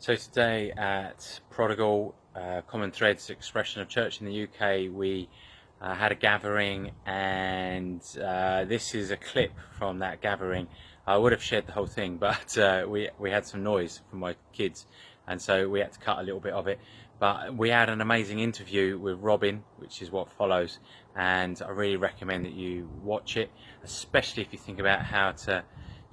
So today at Prodigal, Common Threads Expression of Church in the UK, we had a gathering, and this is a clip from that gathering. I would have shared the whole thing, but we had some noise from my kids, and so we had to cut a little bit of it. But we had an amazing interview with Robin, which is what follows, and I really recommend that you watch it, especially if you think about how to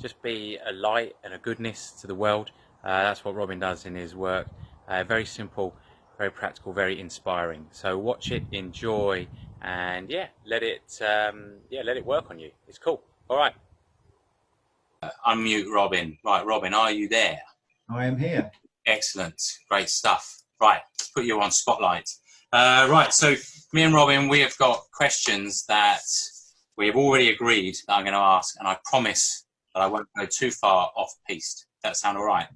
just be a light and a goodness to the world. That's what Robin does in his work. Very simple, very practical, very inspiring. So watch it, enjoy, and let it work on you. It's cool. All right. Unmute Robin. Right, Robin, are you there? I am here. Excellent, great stuff. Right, let's put you on spotlight. Right, so me and Robin, we have got questions that we have already agreed that I'm going to ask, and I promise that I won't go too far off piste. Does that sound all right?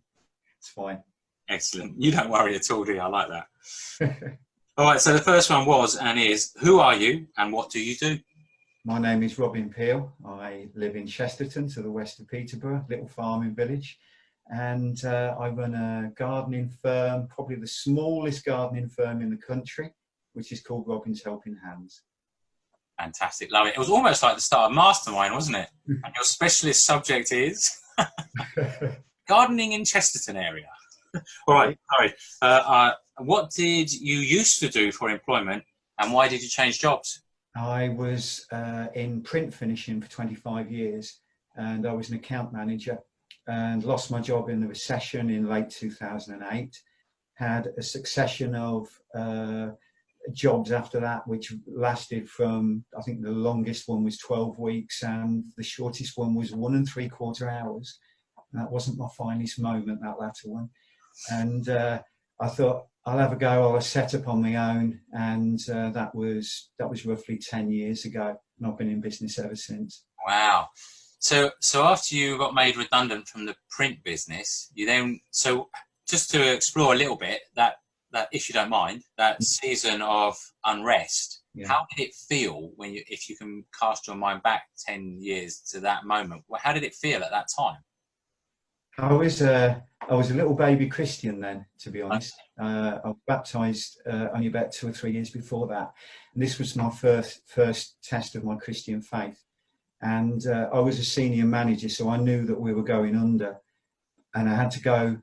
It's fine. Excellent. You don't worry at all, do you? I like that. All right, so the first one was and is, who are you and what do you do? My name is Robin Peel. I live in Chesterton, to the west of Peterborough, little farming village. And I run a gardening firm, probably the smallest gardening firm in the country, which is called Robin's Helping Hands. Fantastic. Love it. It was almost like the start of Mastermind, wasn't it? And your specialist subject is gardening in Chesterton area. All right, sorry. What did you used to do for employment and why did you change jobs? I was in print finishing for 25 years and I was an account manager and lost my job in the recession in late 2008. Had a succession of jobs after that, which lasted from, I think the longest one was 12 weeks and the shortest one was 1 3/4 hours. And that wasn't my finest moment, that latter one. And I thought, I'll have a go. I'll set up on my own, and that was roughly 10 years ago, and I've been in business ever since. Wow! So after you got made redundant from the print business, you then just to explore a little bit that if you don't mind, that season of unrest. Yeah. How did it feel if you can cast your mind back 10 years to that moment? Well, how did it feel at that time? I was a little baby Christian then, to be honest. I was baptised only about 2 or 3 years before that. And this was my first test of my Christian faith. And I was a senior manager, so I knew that we were going under. And I had to go,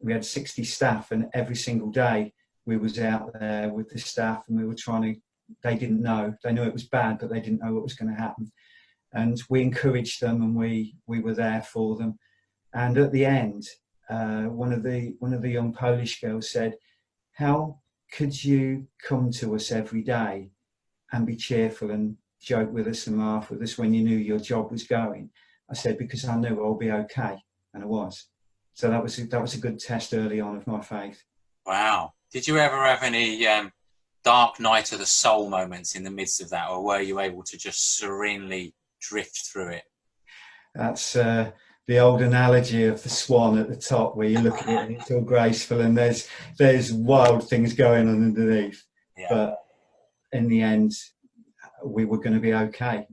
we had 60 staff, and every single day we was out there with the staff and we were they didn't know. They knew it was bad, but they didn't know what was going to happen. And we encouraged them and we were there for them. And at the end, one of the young Polish girls said, "How could you come to us every day and be cheerful and joke with us and laugh with us when you knew your job was going?" I said, "Because I knew I'll be okay," and I was. So that was a good test early on of my faith. Wow! Did you ever have any dark night of the soul moments in the midst of that, or were you able to just serenely drift through it? That's the old analogy of the swan at the top, where you look at it and it's all graceful and there's wild things going on underneath. Yeah. But in the end, we were going to be okay.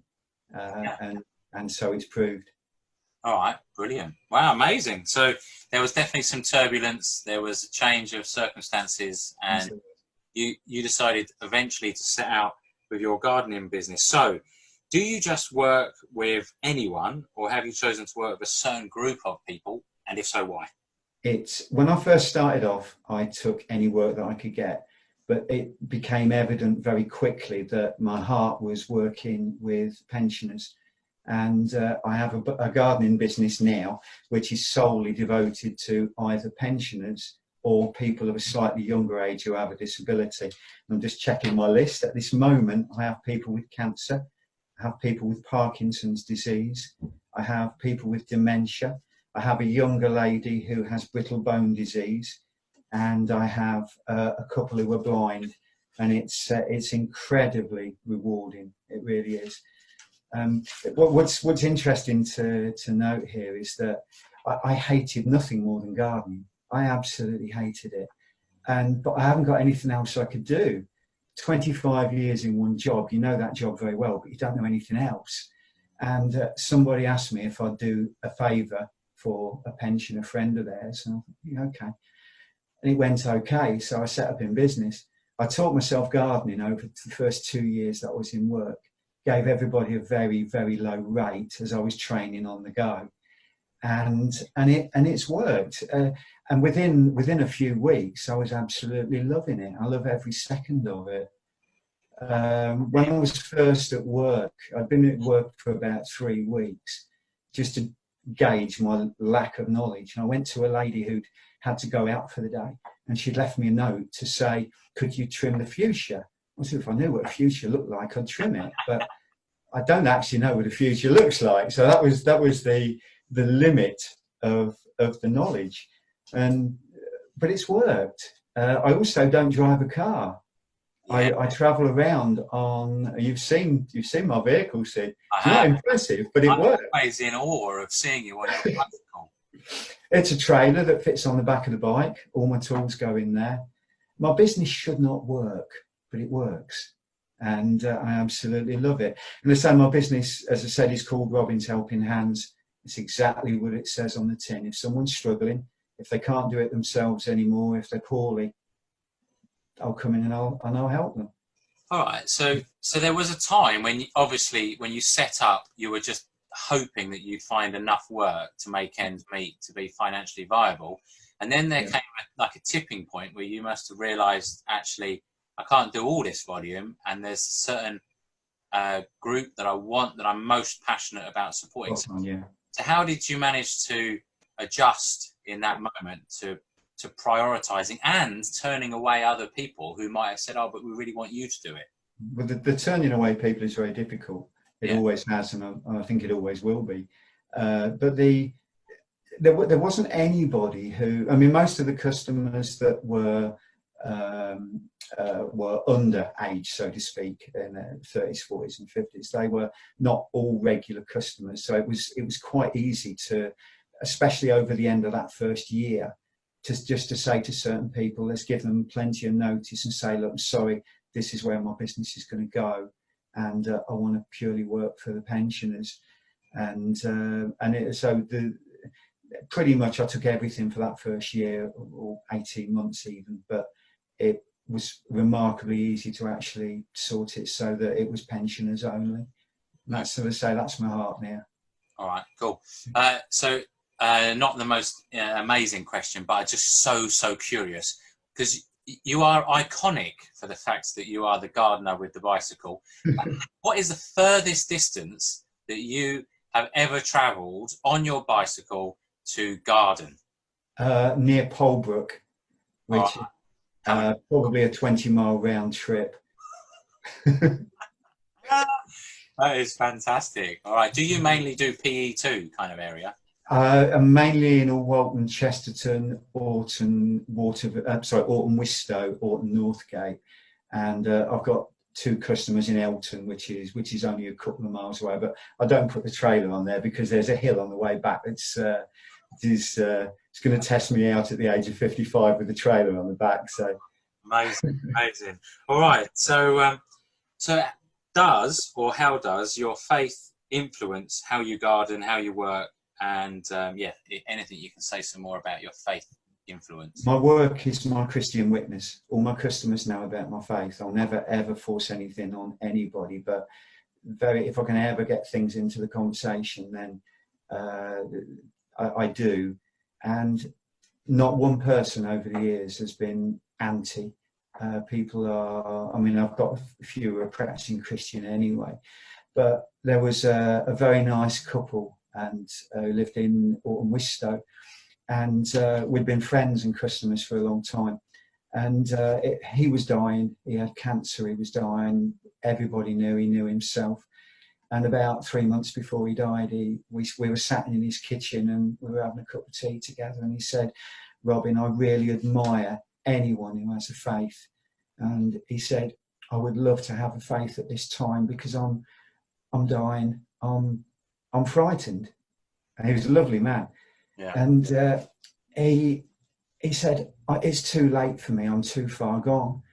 And so it's proved. All right, brilliant. Wow, amazing. So there was definitely some turbulence. There was a change of circumstances and you decided eventually to set out with your gardening business. So do you just work with anyone, or have you chosen to work with a certain group of people? And if so, why? When I first started off, I took any work that I could get, but it became evident very quickly that my heart was working with pensioners. And I have a gardening business now, which is solely devoted to either pensioners or people of a slightly younger age who have a disability. And I'm just checking my list. At this moment, I have people with cancer. I have people with Parkinson's disease. I have people with dementia. I have a younger lady who has brittle bone disease, and I have a couple who are blind. And it's incredibly rewarding. It really is. What's interesting to note here is that I hated nothing more than gardening. I absolutely hated it, but I haven't got anything else I could do. 25 years in one job, you know that job very well, but you don't know anything else. And somebody asked me if I'd do a favour for a pensioner friend of theirs, and I thought, yeah, okay. and it went okay. So I set up in business. I taught myself gardening over the first 2 years that I was in work. Gave everybody a very, very low rate as I was training on the go, and it's worked. And within a few weeks, I was absolutely loving it. I love every second of it. When I was first at work, I'd been at work for about 3 weeks, just to gauge my lack of knowledge. And I went to a lady who'd had to go out for the day, and she'd left me a note to say, "Could you trim the fuchsia?" I said, if I knew what a fuchsia looked like, I'd trim it, but I don't actually know what a fuchsia looks like. So that was the limit of the knowledge, but it's worked. I also don't drive a car. Yeah. I travel around on. You've seen my vehicle, Sid. It's not impressive, but it works. I'm always in awe of seeing you on your bicycle. It's a trailer that fits on the back of the bike. All my tools go in there. My business should not work, but it works, and I absolutely love it. And the same, my business, as I said, is called Robin's Helping Hands. It's exactly what it says on the tin. If someone's struggling, if they can't do it themselves anymore, if they're poorly, I'll come in and I'll help them. All right. So there was a time when when you set up, you were just hoping that you'd find enough work to make ends meet, to be financially viable. And then there came like a tipping point where you must have realized, actually, I can't do all this volume, and there's a certain group that I want, that I'm most passionate about supporting. So how did you manage to adjust in that moment to prioritizing and turning away other people who might have said, "Oh, but we really want you to do it"? Well, the turning away people is very difficult. It always has, and I think it always will be. But there wasn't anybody who. I mean, most of the customers that were under age, so to speak, in their 30s, 40s, and 50s. They were not all regular customers, so it was quite easy to, especially over the end of that first year, just to say to certain people, let's give them plenty of notice and say, look, I'm sorry, this is where my business is going to go, and I want to purely work for the pensioners. Pretty much I took everything for that first year, or 18 months even, but it was remarkably easy to actually sort it so that it was pensioners only. And that's, so to say, that's my heart now. All right, cool. Not the most amazing question, but I'm just so curious, because you are iconic for the fact that you are the gardener with the bicycle. What is the furthest distance that you have ever travelled on your bicycle to garden? Near Polbrook, which probably a 20-mile round trip. That is fantastic. All right. Do you mainly do PE2 kind of area? Mainly in Walton, Chesterton, Orton, Orton Wistow, Orton Northgate, and I've got 2 customers in Elton, which is only a couple of miles away. But I don't put the trailer on there because there's a hill on the way back. It's going to test me out at the age of 55 with the trailer on the back. So amazing. All right. So how does your faith influence how you garden, how you work? And anything you can say some more about your faith influence. My work is my Christian witness. All my customers know about my faith. I'll never ever force anything on anybody, but if I can ever get things into the conversation, then I do. And not one person over the years has been anti. People are. I mean, I've got a few who are practicing Christian anyway, but there was a very nice couple, and who lived in Orton Wistow, and we'd been friends and customers for a long time. And he was dying. He had cancer. He was dying. Everybody knew. He knew himself. And about 3 months before he died, we were sat in his kitchen and we were having a cup of tea together. And he said, "Robin, I really admire anyone who has a faith." And he said, "I would love to have a faith at this time because I'm dying. I'm frightened." And he was a lovely man. Yeah. And he said, "It's too late for me. I'm too far gone."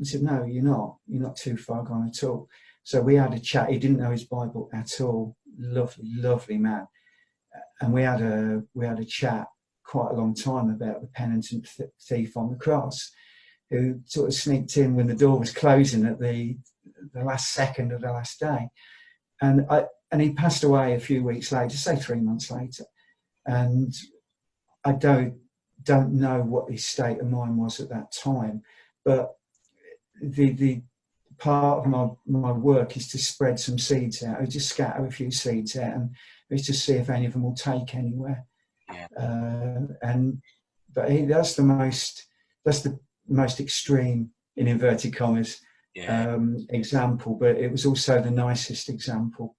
I said, "No, you're not. You're not too far gone at all." So we had a chat. He didn't know his Bible at all. Lovely, lovely man. And we had a chat quite a long time about the penitent thief on the cross, who sort of sneaked in when the door was closing at the last second of the last day. And he passed away a few weeks later, say 3 months later. And I don't know what his state of mind was at that time, but the part of my work is to spread some seeds out. I just scatter a few seeds out and just see if any of them will take anywhere. Yeah. That's the most extreme, in inverted commas, example, but it was also the nicest example.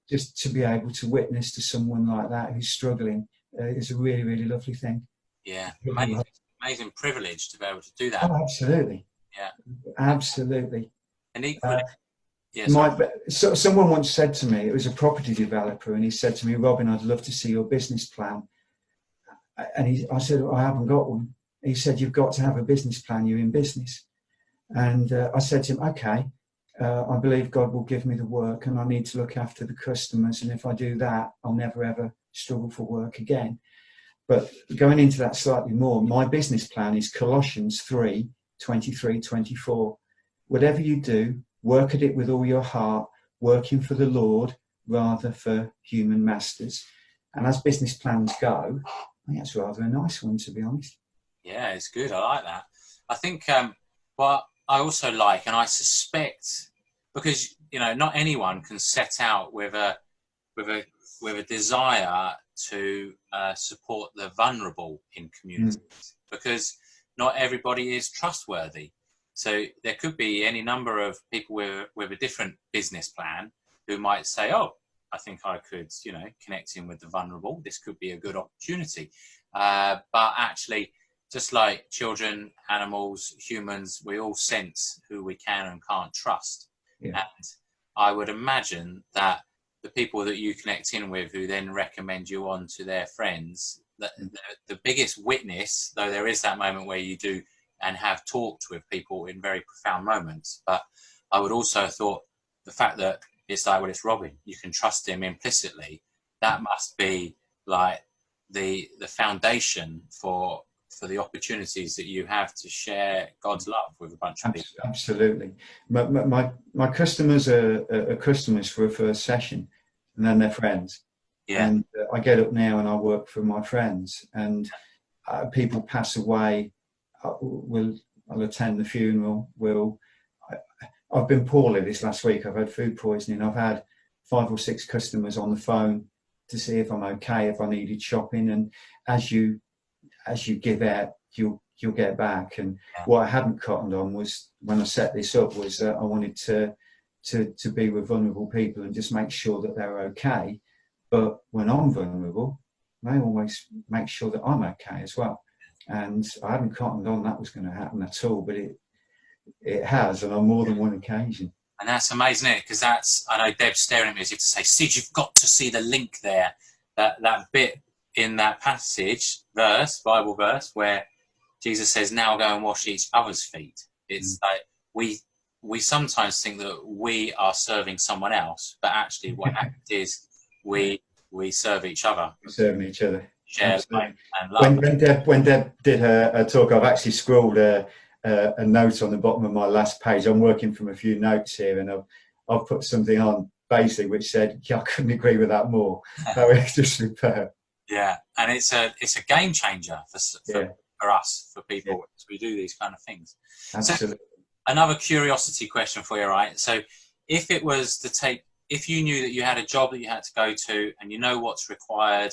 Just to be able to witness to someone like that who's struggling is a really, really lovely thing. Yeah, amazing privilege to be able to do that. Oh, absolutely. Yeah, absolutely. And equally, someone once said to me, it was a property developer, and he said to me, "Robin, I'd love to see your business plan." And I said, "I haven't got one." He said, "You've got to have a business plan. You're in business." And I said to him, "Okay, I believe God will give me the work, and I need to look after the customers. And if I do that, I'll never ever struggle for work again." But going into that slightly more, my business plan is Colossians 3:23-24. Whatever you do, work at it with all your heart, working for the Lord rather for human masters. And as business plans go, I think that's rather a nice one, to be honest. Yeah, it's good. I like that. I think what I also like, and I suspect, because not anyone can set out with a desire to support the vulnerable in communities, because not everybody is trustworthy. So there could be any number of people with a different business plan who might say, "Oh, I think I could, connect in with the vulnerable. This could be a good opportunity." But actually, just like children, animals, humans, we all sense who we can and can't trust. Yeah. And I would imagine that the people that you connect in with, who then recommend you on to their friends, that the biggest witness, though there is that moment where you do and have talked with people in very profound moments, but I would also have thought the fact that it's like, well, it's Robin, you can trust him implicitly, that must be like the foundation for the opportunities that you have to share God's love with a bunch of people. Absolutely. My customers are customers for a first session, and then they're friends. Yeah. And I get up now and I work for my friends, and people pass away. I'll attend the funeral. I've been poorly this last week. I've had food poisoning. I've had 5 or 6 customers on the phone to see if I'm okay, if I needed shopping. And as you give out, you'll get back. And what I hadn't cottoned on was, when I set this up, was that I wanted to be with vulnerable people and just make sure that they're okay. But when I'm vulnerable, they always make sure that I'm okay as well. And I hadn't cottoned on that was going to happen at all, but it has, and on more than one occasion. And that's amazing, isn't it? Because I know Deb's staring at me as if to say, "Sid, you've got to see the link there." That bit in that Bible verse, where Jesus says, "Now go and wash each other's feet." It's like we sometimes think that we are serving someone else, but actually what happens is we serve each other. We're serving each other. Share life and love. When Deb did her talk, I've actually scrawled a note on the bottom of my last page. I'm working from a few notes here, and I've put something on basically which said, "Yeah, I couldn't agree with that more." That was just superb. Yeah, and it's a game changer for us, for people, as we do these kind of things. Absolutely. So, another curiosity question for you, right? So if it was if you knew that you had a job that you had to go to, and you know what's required,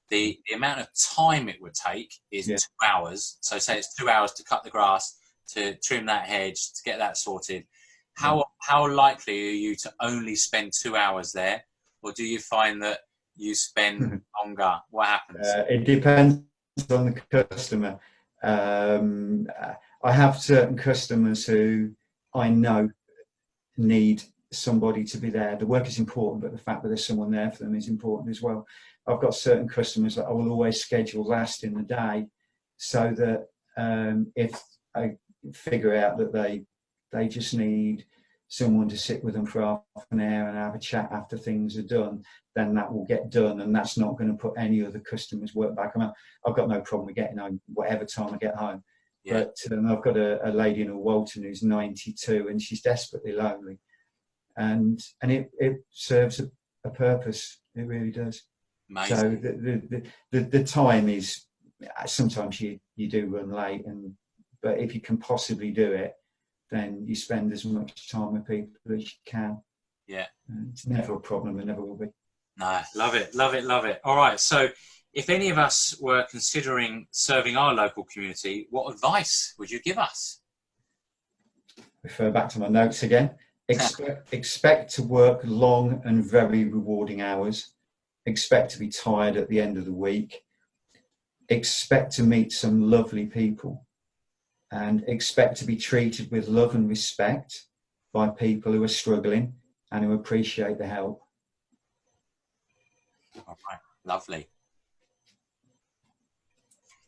the amount of time it would take is 2 hours. So say it's 2 hours to cut the grass, to trim that hedge, to get that sorted. How likely are you to only spend 2 hours there? Or do you find that you spend longer? What happens? It depends on the customer. I have certain customers who I know need somebody to be there. The work is important, but the fact that there's someone there for them is important as well. I've got certain customers that I will always schedule last in the day, so that if I figure out that they just need someone to sit with them for half an hour and have a chat after things are done, then that will get done, and that's not going to put any other customers' work back. I mean, I've got no problem with getting home whatever time I get home. Yeah. But I've got a lady in Walton who's 92, and she's desperately lonely, and it serves a purpose. It really does. Amazing. So the time is, sometimes you do run late, but if you can possibly do it, then you spend as much time with people as you can. Yeah. It's never a problem, and never will be. No, love it, love it, love it. All right, so if any of us were considering serving our local community, what advice would you give us? Refer back to my notes again. Expect to work long and very rewarding hours. Expect to be tired at the end of the week. Expect to meet some lovely people, and expect to be treated with love and respect by people who are struggling and who appreciate the help. All right, lovely.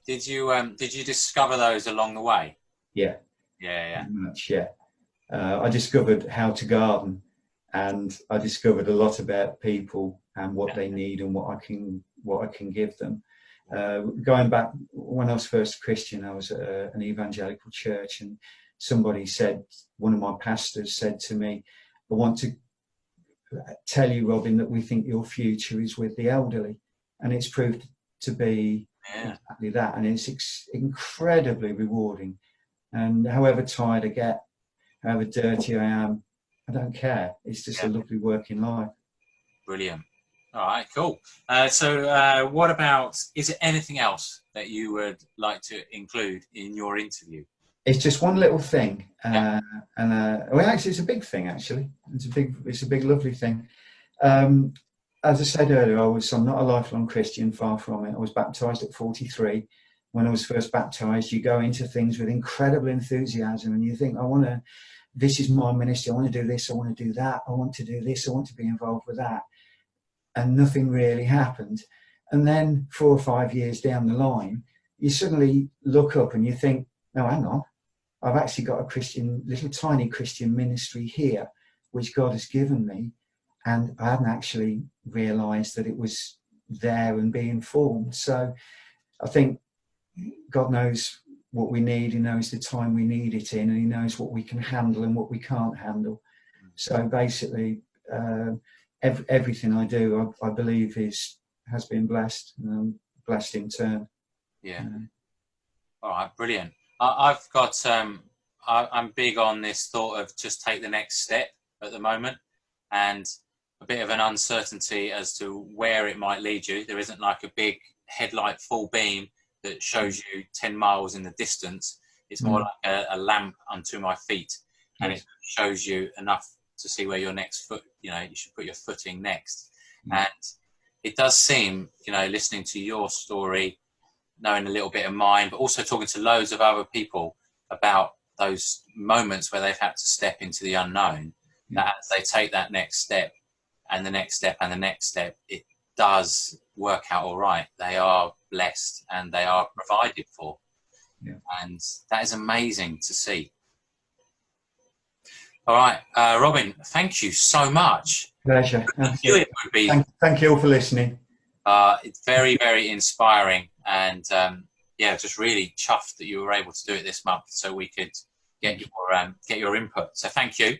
Did you discover those along the way? Yeah. Yeah. Much, yeah. I discovered how to garden, and I discovered a lot about people and what they need and what I can give them. Going back, when I was first Christian, I was at an evangelical church, and somebody said, one of my pastors said to me, I want to tell you, Robin, that we think your future is with the elderly. And it's proved to be exactly that. And it's incredibly rewarding. And however tired I get, however dirty I am, I don't care. It's just a lovely working life. Brilliant. All right, cool. So what about, is there anything else that you would like to include in your interview? It's just one little thing, well, actually, it's a big thing. Actually, it's a big, lovely thing. As I said earlier, I'm not a lifelong Christian, far from it. I was baptised at 43. When I was first baptised, you go into things with incredible enthusiasm, and you think, this is my ministry. I want to do this. I want to do that. I want to do this. I want to be involved with that. And nothing really happened. And then 4 or 5 years down the line, you suddenly look up and you think, no, hang on. I've actually got a little tiny Christian ministry here, which God has given me. And I hadn't actually realised that it was there and being formed. So I think God knows what we need. He knows the time we need it in, and he knows what we can handle and what we can't handle. So basically, everything I do, I believe has been blessed, and I'm blessed in turn. Yeah. All right, brilliant. I've got, I'm big on this thought of just take the next step at the moment, and a bit of an uncertainty as to where it might lead you. There isn't like a big headlight full beam that shows you 10 miles in the distance. It's more like a lamp unto my feet, and it shows you enough to see where your next foot, you should put your footing next. And it does seem, listening to your story, knowing a little bit of mine, but also talking to loads of other people about those moments where they've had to step into the unknown, that as they take that next step and the next step and the next step, it does work out all right. They are blessed and they are provided for. Yeah. And that is amazing to see. All right, Robin, thank you so much. Pleasure. Thank you all for listening. It's very, very inspiring, and just really chuffed that you were able to do it this month, so we could get your input. So thank you.